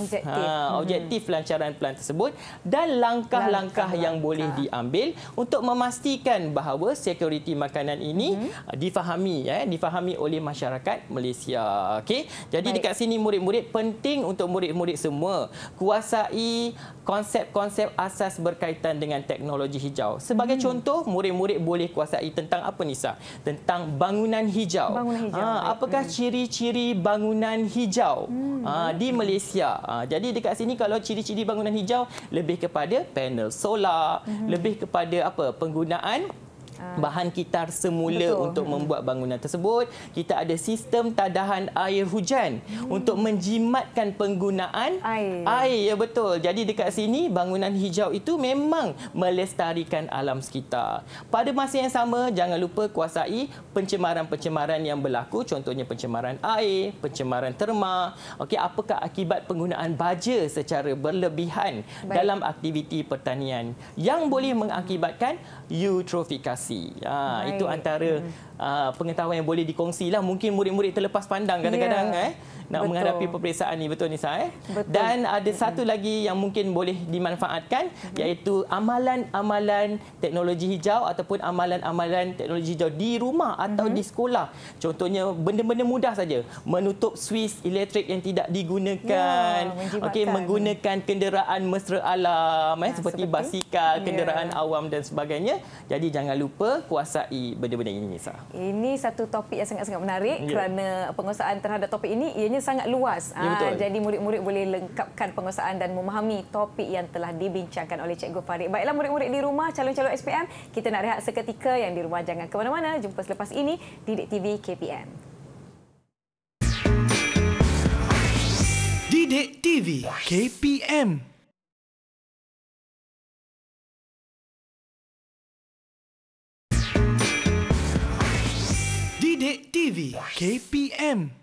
[SPEAKER 3] lancaran pelan tersebut dan langkah-langkah yang boleh diambil untuk memastikan bahawa sekuriti makanan ini difahami oleh masyarakat Malaysia. Okey, jadi dekat sini murid-murid, penting untuk murid-murid semua kuasai konsep-konsep asas berkaitan dengan teknologi hijau. Sebagai contoh, murid-murid boleh kuasai tentang apa, Nisa? Tentang bangunan hijau. Apakah ciri-ciri bangunan hijau di Malaysia? Jadi dekat sini kalau ciri-ciri bangunan hijau lebih kepada panel solar, lebih kepada penggunaan bahan kitar semula untuk membuat bangunan tersebut. Kita ada sistem tadahan air hujan untuk menjimatkan penggunaan air. Ya, betul. Jadi dekat sini bangunan hijau itu memang melestarikan alam sekitar. Pada masa yang sama, jangan lupa kuasai pencemaran-pencemaran yang berlaku, contohnya pencemaran air, pencemaran terma. Okey, apakah akibat penggunaan baja secara berlebihan dalam aktiviti pertanian yang boleh mengakibatkan eutrofikasi. Itu antara pengetahuan yang boleh dikongsilah. Mungkin murid-murid terlepas pandang kadang-kadang nak menghadapi peperiksaan ni. Betul, Nisa? Dan ada satu lagi yang mungkin boleh dimanfaatkan, iaitu amalan-amalan teknologi hijau ataupun amalan-amalan teknologi hijau di rumah atau di sekolah. Contohnya benda-benda mudah saja. Menutup suis elektrik yang tidak digunakan. Okey, menggunakan kenderaan mesra alam seperti basikal, kenderaan awam dan sebagainya. Jadi jangan lupa lupa kuasai benda-benda ini, Nisa.
[SPEAKER 2] Ini satu topik yang sangat-sangat menarik kerana penguasaan terhadap topik ini ianya sangat luas.
[SPEAKER 3] Betul.
[SPEAKER 2] Jadi murid-murid boleh lengkapkan penguasaan dan memahami topik yang telah dibincangkan oleh Cikgu Farid. Baiklah murid-murid di rumah, calon-calon SPM, kita nak rehat seketika. Yang di rumah jangan ke mana-mana. Jumpa selepas ini Didik TV KPM.
[SPEAKER 1] Didik TV KPM. Didik TV KPM.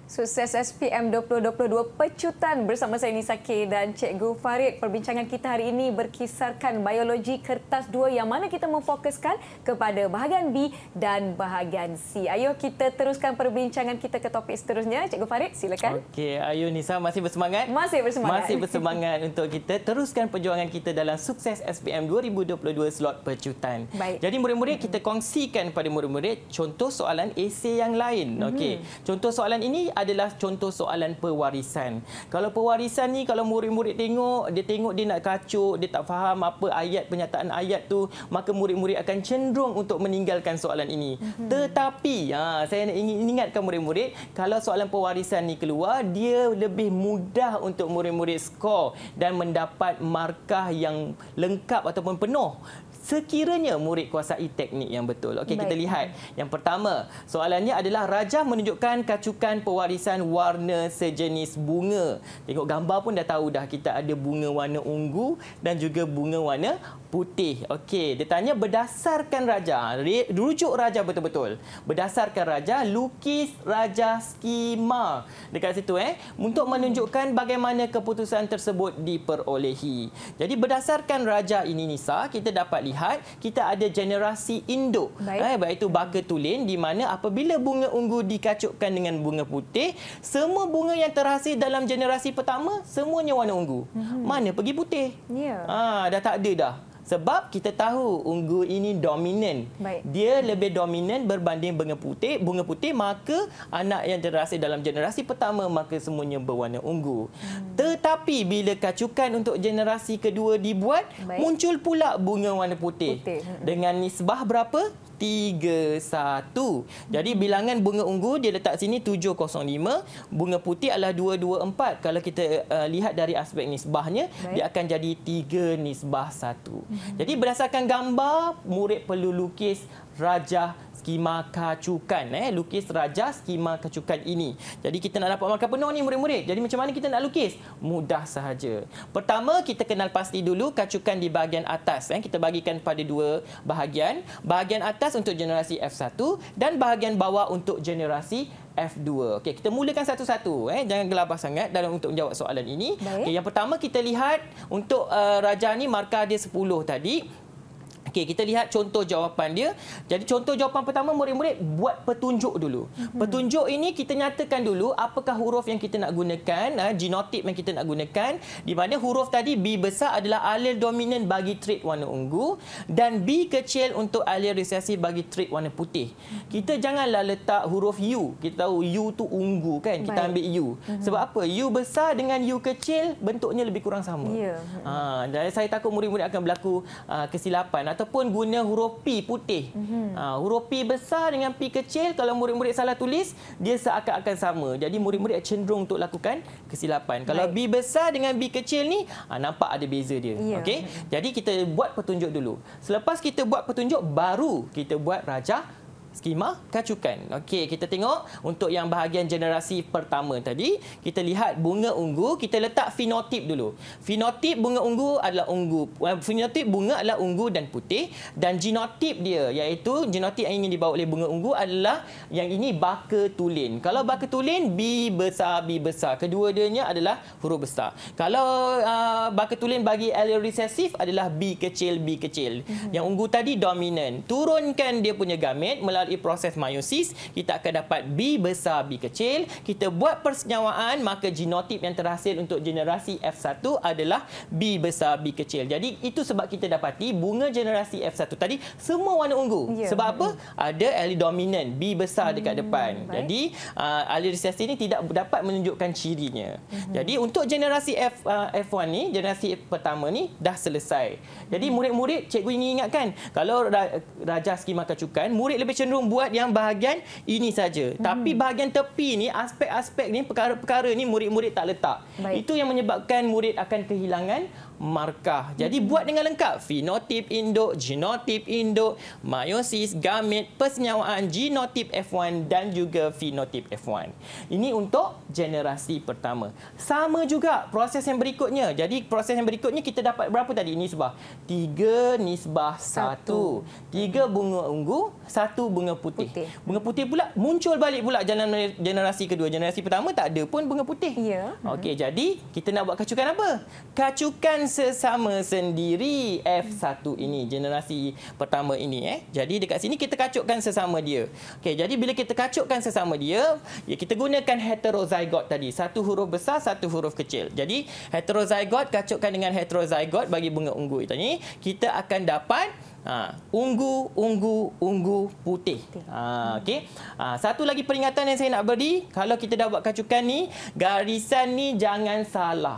[SPEAKER 2] Sukses SPM 2022 pecutan bersama saya Nisa K dan Cikgu Farid. Perbincangan kita hari ini berkisarkan biologi kertas 2 yang mana kita memfokuskan kepada bahagian B dan bahagian C. Ayo kita teruskan perbincangan kita ke topik seterusnya. Cikgu Farid, silakan.
[SPEAKER 3] Okey, ayo Nisa, masih bersemangat?
[SPEAKER 2] Masih bersemangat.
[SPEAKER 3] Masih bersemangat untuk kita teruskan perjuangan kita dalam sukses SPM 2022 slot pecutan.
[SPEAKER 2] Baik.
[SPEAKER 3] Jadi murid-murid, kita kongsikan pada murid-murid contoh soalan esei yang lain. Okey. Contoh soalan ini adalah contoh soalan pewarisan. Kalau pewarisan ni, kalau murid-murid tengok dia nak kacuk, dia tak faham apa ayat, penyataan ayat tu, maka murid-murid akan cenderung untuk meninggalkan soalan ini. Tetapi saya nak ingatkan murid-murid, kalau soalan pewarisan ni keluar, dia lebih mudah untuk murid-murid skor dan mendapat markah yang lengkap ataupun penuh sekiranya murid kuasai teknik yang betul. Okey, kita lihat. Yang pertama, soalannya adalah rajah menunjukkan kacukan pewarisan warna sejenis bunga. Tengok gambar pun dah tahu dah kita ada bunga warna ungu dan juga bunga warna putih. Okey, dia tanya berdasarkan rajah, rujuk rajah betul-betul. Berdasarkan rajah, lukis rajah skema. Dekat situ untuk menunjukkan bagaimana keputusan tersebut diperolehi. Jadi berdasarkan rajah ini, Nisa, kita dapat lihat kita ada generasi induk, iaitu baka tulen, di mana apabila bunga ungu dikacukkan dengan bunga putih, semua bunga yang terhasil dalam generasi pertama semuanya warna ungu. Mana pergi putih? Dah tak ada dah. Sebab kita tahu ungu ini dominan. Dia lebih dominan berbanding bunga putih, maka anak yang terhasil dalam generasi pertama maka semuanya berwarna ungu. Tetapi bila kacukan untuk generasi kedua dibuat, muncul pula bunga warna putih. Dengan nisbah berapa? 3-1. Jadi bilangan bunga ungu dia letak sini 705, bunga putih adalah 224. Kalau kita lihat dari aspek nisbahnya, dia akan jadi 3:1. Jadi berdasarkan gambar, murid perlu lukis rajah skema kacukan. Lukis rajah skema kacukan ini. Jadi kita nak dapat markah penuh ni murid-murid. Jadi macam mana kita nak lukis? Mudah sahaja. Pertama, kita kenal pasti dulu kacukan di bahagian atas. Kita bagikan pada dua bahagian. Bahagian atas untuk generasi F1 dan bahagian bawah untuk generasi F2. Okey, kita mulakan satu-satu. Jangan gelabah sangat dalam untuk menjawab soalan ini. Okay, yang pertama kita lihat untuk rajah ni markah dia 10 tadi. Okey, kita lihat contoh jawapan dia. Jadi contoh jawapan pertama, murid-murid buat petunjuk dulu. Petunjuk ini kita nyatakan dulu apakah huruf yang kita nak gunakan, genotip yang kita nak gunakan, di mana huruf tadi B besar adalah alel dominan bagi trait warna ungu dan B kecil untuk alel resesi bagi trait warna putih. Kita janganlah letak huruf U. Kita tahu U tu ungu kan, kita ambil U. Sebab apa? U besar dengan U kecil bentuknya lebih kurang sama. Dan saya takut murid-murid akan berlaku kesilapan ataupun guna huruf P putih. Huruf P besar dengan P kecil, kalau murid-murid salah tulis, dia seakan-akan sama. Jadi murid-murid cenderung untuk lakukan kesilapan. Kalau B besar dengan B kecil ni, nampak ada beza dia. Okey. Jadi kita buat petunjuk dulu. Selepas kita buat petunjuk, baru kita buat rajah skema kacukan. Okey, kita tengok untuk yang bahagian generasi pertama tadi, kita lihat bunga ungu, kita letak fenotip dulu. Fenotip bunga ungu adalah ungu. Fenotip bunga adalah ungu dan putih, dan genotip dia iaitu genotip yang ingin dibawa oleh bunga ungu adalah yang ini baka tulen. Kalau baka tulen B besar. Kedua-duanya adalah huruf besar. Kalau baka tulen bagi alel resesif adalah B kecil. Yang ungu tadi dominan. Turunkan dia punya gamet melalui melalui proses meiosis, kita akan dapat B besar B kecil. Kita buat persenyawaan, maka genotip yang terhasil untuk generasi F1 adalah B besar B kecil. Jadi itu sebab kita dapati bunga generasi F1 tadi semua warna ungu. Sebab apa? Ada allele dominan B besar dekat depan. Jadi allele resesi ini tidak dapat menunjukkan cirinya. Jadi untuk generasi F1 ni, generasi pertama ni dah selesai. Jadi murid-murid, cikgu ingin ingatkan, kalau rajah skema kacukan, murid lebih cenderung buat yang bahagian ini saja. Tapi bahagian tepi ni, aspek-aspek ni, perkara-perkara ni murid-murid tak letak. Itu yang menyebabkan murid akan kehilangan markah. Jadi buat dengan lengkap. Fenotip induk, genotip induk, meiosis, gamet, persenyawaan, genotip F1 dan juga fenotip F1. Ini untuk generasi pertama. Sama juga proses yang berikutnya. Jadi proses yang berikutnya kita dapat berapa tadi nisbah? 3:1. 3 bunga ungu, 1 bunga putih. Bunga putih pula muncul balik pula dalam generasi kedua. Generasi pertama tak ada pun bunga putih. Okey, jadi kita nak buat kacukan apa? Kacukan sesama sendiri F1 ini, generasi pertama ini. Jadi dekat sini kita kacukkan sesama dia. Okey, jadi bila kita kacukkan sesama dia, ya kita gunakan heterozygot tadi. Satu huruf besar, satu huruf kecil. Jadi heterozygot kacukkan dengan heterozygot bagi bunga ungu ini, kita akan dapat ungu, ungu, ungu, putih. Okey. Satu lagi peringatan yang saya nak beri, kalau kita dah buat kacukan ni, garisan ni jangan salah.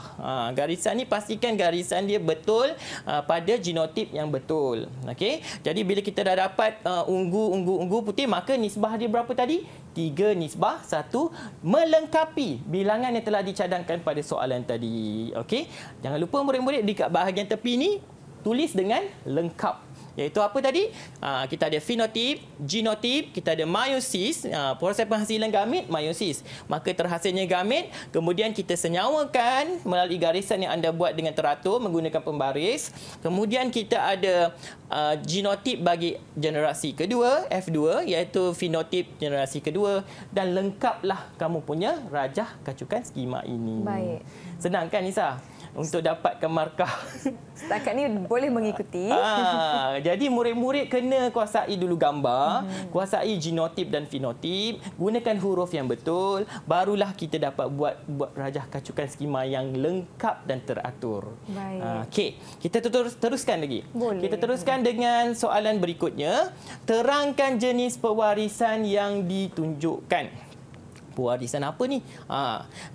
[SPEAKER 3] Garisan ni pastikan garisan dia betul pada genotip yang betul. Okey. Jadi bila kita dah dapat ungu, ungu, ungu, putih, maka nisbah dia berapa tadi? 3:1 melengkapi bilangan yang telah dicadangkan pada soalan tadi. Okey. Jangan lupa murid-murid di bahagian tepi ni tulis dengan lengkap. Iaitu apa tadi? Kita ada fenotip, genotip, kita ada meiosis, proses penghasilan gamet, meiosis. Maka terhasilnya gamet, kemudian kita senyawakan melalui garisan yang anda buat dengan teratur menggunakan pembaris. Kemudian kita ada genotip bagi generasi kedua, F2, iaitu fenotip generasi kedua, dan lengkaplah kamu punya rajah kacukan skema ini.
[SPEAKER 2] Baik.
[SPEAKER 3] Senang kan Nisa? Untuk dapatkan markah.
[SPEAKER 2] Setakat ni boleh mengikuti.
[SPEAKER 3] Jadi murid-murid kena kuasai dulu gambar, kuasai genotip dan fenotip, gunakan huruf yang betul, barulah kita dapat buat rajah kacukan skema yang lengkap dan teratur.
[SPEAKER 2] Baik.
[SPEAKER 3] Okey, kita teruskan lagi.
[SPEAKER 2] Boleh.
[SPEAKER 3] Kita teruskan dengan soalan berikutnya. Terangkan jenis pewarisan yang ditunjukkan. Pewarisan apa ni?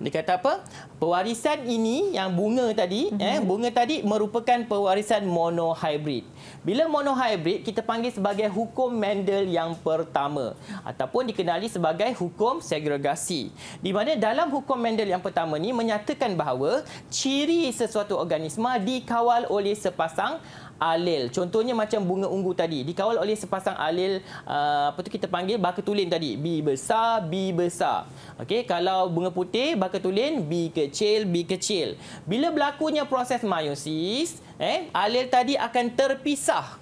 [SPEAKER 3] Dia kata apa? Pewarisan ini yang bunga tadi, bunga tadi merupakan pewarisan monohybrid. Bila monohybrid, kita panggil sebagai hukum Mendel yang pertama ataupun dikenali sebagai hukum segregasi. Di mana dalam hukum Mendel yang pertama ni menyatakan bahawa ciri sesuatu organisma dikawal oleh sepasang alel. Contohnya macam bunga ungu tadi dikawal oleh sepasang alel, apa tu kita panggil baketulin tadi, B besar B besar. Okey, kalau bunga putih baketulin B kecil B kecil. Bila berlakunya proses meiosis, alel tadi akan terpisah.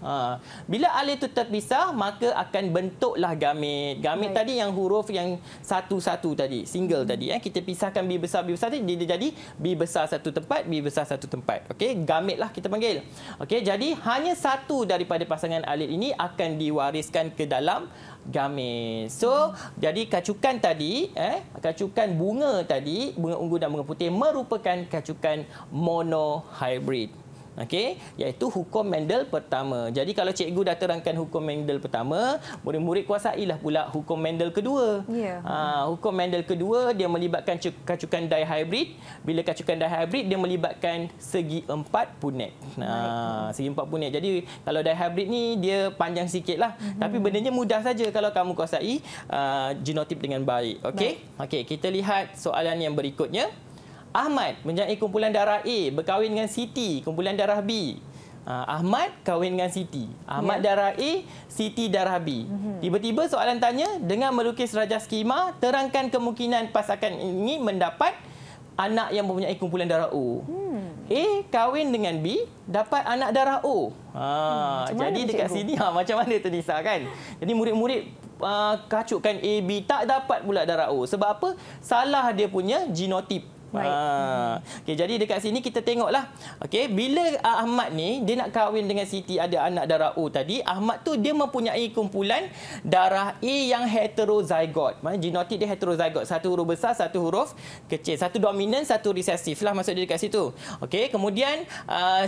[SPEAKER 3] Bila alel itu terpisah, maka akan bentuklah gamet. Gamet tadi yang huruf yang satu-satu tadi, single tadi, kita pisahkan B besar tadi, dia jadi B besar satu tempat, B besar satu tempat. Okey, gamet lah kita panggil. Okey, jadi hanya satu daripada pasangan alel ini akan diwariskan ke dalam gamet. So, jadi kacukan tadi, kacukan bunga tadi, bunga ungu dan bunga putih merupakan kacukan monohybrid. Okey, iaitu hukum Mendel pertama. Jadi kalau cikgu dah terangkan hukum Mendel pertama, murid-murid kuasailah pula hukum Mendel kedua. Hukum Mendel kedua dia melibatkan kacukan dihybrid. Bila kacukan dihybrid dia melibatkan segi empat punet. Segi empat punet. Jadi kalau dihybrid ni dia panjang sikitlah, tapi bendanya mudah saja kalau kamu kuasai genotip dengan baik. Okey. Okey, kita lihat soalan yang berikutnya. Ahmad mempunyai kumpulan darah A berkahwin dengan Siti, kumpulan darah B. Ahmad kahwin dengan Siti. Ahmad darah A, Siti darah B. Tiba-tiba soalan tanya, dengan melukis rajah skema, terangkan kemungkinan pasangan ini mendapat anak yang mempunyai kumpulan darah O. A kahwin dengan B, dapat anak darah O. Jadi dekat sini macam mana tu Nisa kan? Jadi murid-murid kacukkan A, B tak dapat pula darah O. Sebab apa? Salah dia punya genotip. Okey, jadi dekat sini kita tengoklah. Okey, bila Ahmad ni dia nak kahwin dengan Siti, ada anak darah O tadi, Ahmad tu dia mempunyai kumpulan darah A yang heterozygot. Maksudnya genotik dia heterozygot. Satu huruf besar, satu huruf kecil. Satu dominan, satu resesif lah maksud dia dekat situ. Okey, kemudian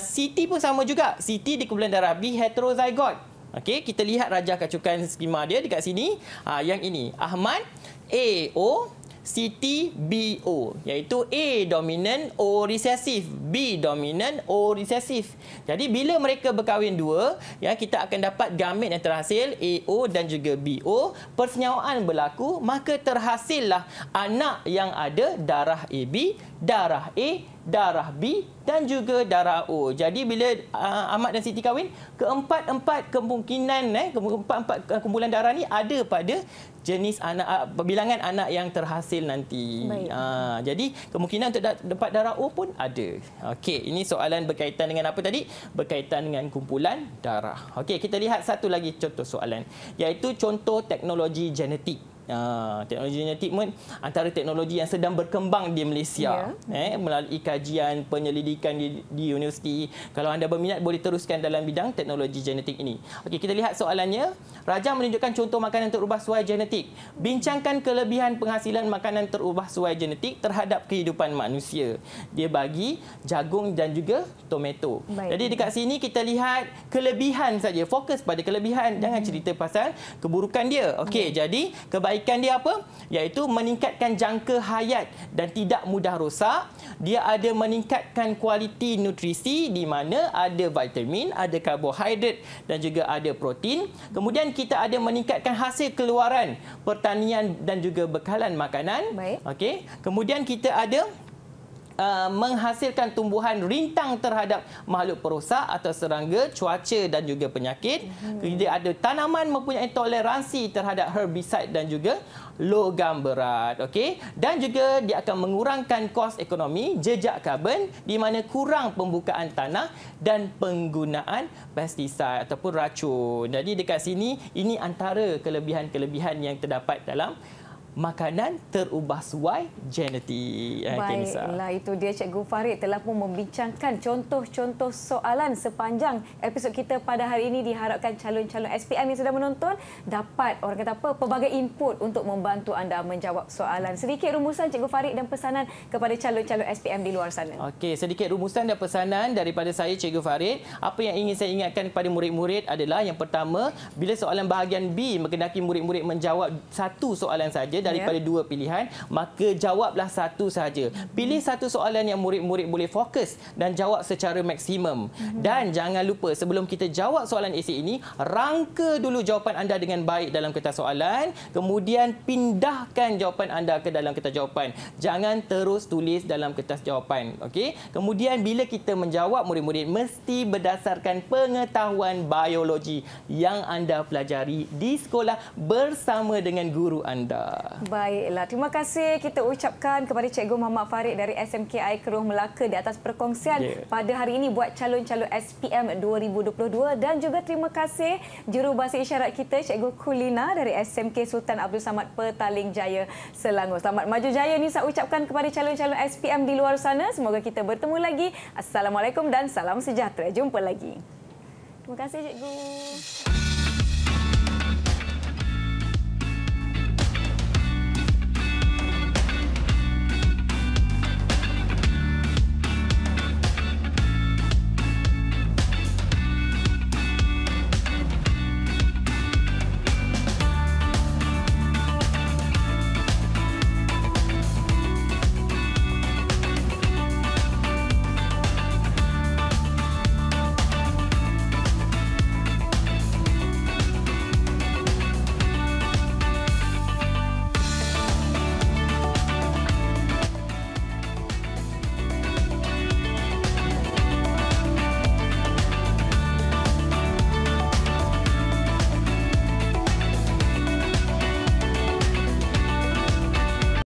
[SPEAKER 3] Siti pun sama juga. Siti di kumpulan darah B heterozygot. Okey, kita lihat rajah kacukan skema dia dekat sini. Yang ini, Ahmad AO, Siti BO, iaitu A dominan, O resesif, B dominan, O resesif. Jadi bila mereka berkahwin dua, ya, kita akan dapat gamet yang terhasil AO dan juga BO. Persenyawaan berlaku, maka terhasillah anak yang ada darah AB, darah A, darah B dan juga darah O. Jadi bila Ahmad dan Siti kahwin, keempat-empat kemungkinan keempat-empat kumpulan darah ni ada pada jenis anak, bilangan anak yang terhasil nanti. Jadi kemungkinan untuk dapat darah O pun ada. Okey, ini soalan berkaitan dengan apa tadi? Berkaitan dengan kumpulan darah. Okey, kita lihat satu lagi contoh soalan, iaitu contoh teknologi genetik. Teknologi genetik pun antara teknologi yang sedang berkembang di Malaysia. Melalui kajian penyelidikan di universiti. Kalau anda berminat boleh teruskan dalam bidang teknologi genetik ini. Okey, kita lihat soalannya. Rajah menunjukkan contoh makanan terubah suai genetik. Bincangkan kelebihan penghasilan makanan terubah suai genetik terhadap kehidupan manusia. Dia bagi jagung dan juga tomato. Jadi dekat sini kita lihat kelebihan saja. Fokus pada kelebihan. Jangan cerita pasal keburukan dia. Okey, jadi kebaikan dia apa? Iaitu meningkatkan jangka hayat dan tidak mudah rosak. Dia ada meningkatkan kualiti nutrisi di mana ada vitamin, ada karbohidrat dan juga ada protein. Kemudian kita ada meningkatkan hasil keluaran pertanian dan juga bekalan makanan. Okey. Kemudian kita ada menghasilkan tumbuhan rintang terhadap makhluk perosak atau serangga, cuaca dan juga penyakit. Dia ada tanaman mempunyai toleransi terhadap herbicide dan juga logam berat. Okey, dan juga dia akan mengurangkan kos ekonomi, jejak karbon di mana kurang pembukaan tanah dan penggunaan pestisida ataupun racun. Jadi dekat sini ini antara kelebihan-kelebihan yang terdapat dalam makanan terubah suai genetik.
[SPEAKER 2] Baiklah, itu dia Cikgu Farid telah pun membincangkan contoh-contoh soalan sepanjang episod kita pada hari ini. Diharapkan calon-calon SPM yang sedang menonton dapat, orang kata apa, pelbagai input untuk membantu anda menjawab soalan. Sedikit rumusan Cikgu Farid dan pesanan kepada calon-calon SPM di luar sana.
[SPEAKER 3] Okey, sedikit rumusan dan pesanan daripada saya Cikgu Farid. Apa yang ingin saya ingatkan kepada murid-murid adalah yang pertama, bila soalan bahagian B menghendaki murid-murid menjawab satu soalan saja daripada dua pilihan, maka jawablah satu sahaja. Pilih satu soalan yang murid-murid boleh fokus dan jawab secara maksimum. Dan jangan lupa sebelum kita jawab soalan esei ini, rangka dulu jawapan anda dengan baik dalam kertas soalan, kemudian pindahkan jawapan anda ke dalam kertas jawapan. Jangan terus tulis dalam kertas jawapan. Okey? Kemudian bila kita menjawab, murid-murid mesti berdasarkan pengetahuan biologi yang anda pelajari di sekolah bersama dengan guru anda.
[SPEAKER 2] Baiklah, terima kasih kita ucapkan kepada Cikgu Muhammad Farid dari SMKI Keruh Melaka di atas perkongsian pada hari ini buat calon-calon SPM 2022, dan juga terima kasih jurubahasa isyarat kita Cikgu Kulina dari SMK Sultan Abdul Samad Petaling Jaya, Selangor. Selamat maju jaya ni saya ucapkan kepada calon-calon SPM di luar sana. Semoga kita bertemu lagi. Assalamualaikum dan salam sejahtera. Jumpa lagi. Terima kasih Cikgu.